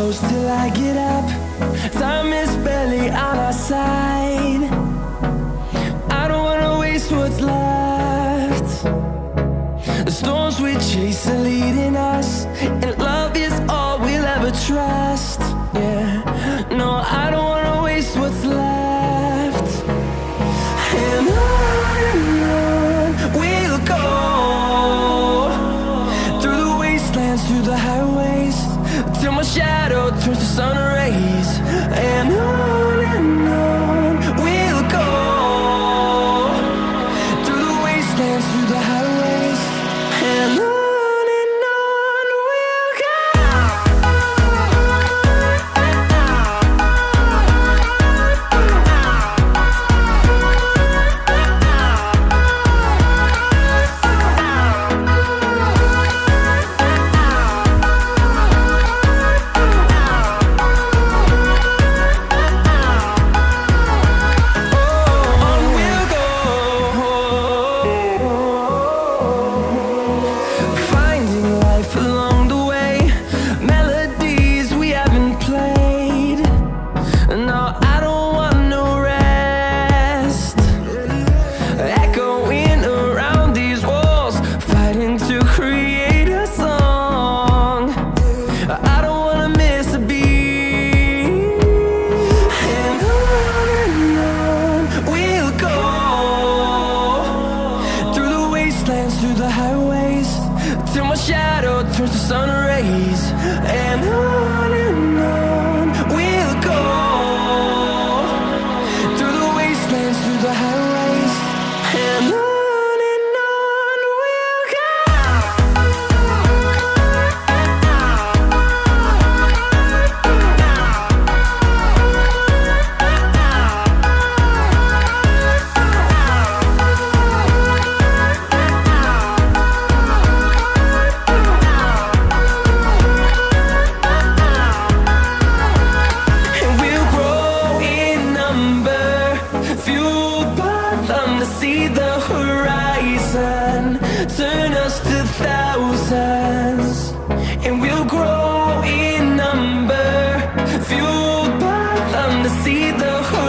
close till I get up. Time is barely on our side. I don't wanna waste what's left. The storms we chase are leading us, and love is all we'll ever trust. Yeah, no, I don't wanna waste what's left. And on we'll go, through the wastelands, through the highways, till my shadow turns to sun rays. And on we'll go, through the wastelands, through the highways, and on we'll go. Through the highways, till my shadow turns to sun rays. And on we'll go, through the wastelands, through the highways, and on we'll go. See the horizon, turn us to thousands, and we'll grow in number, fueled by them to see the horizon.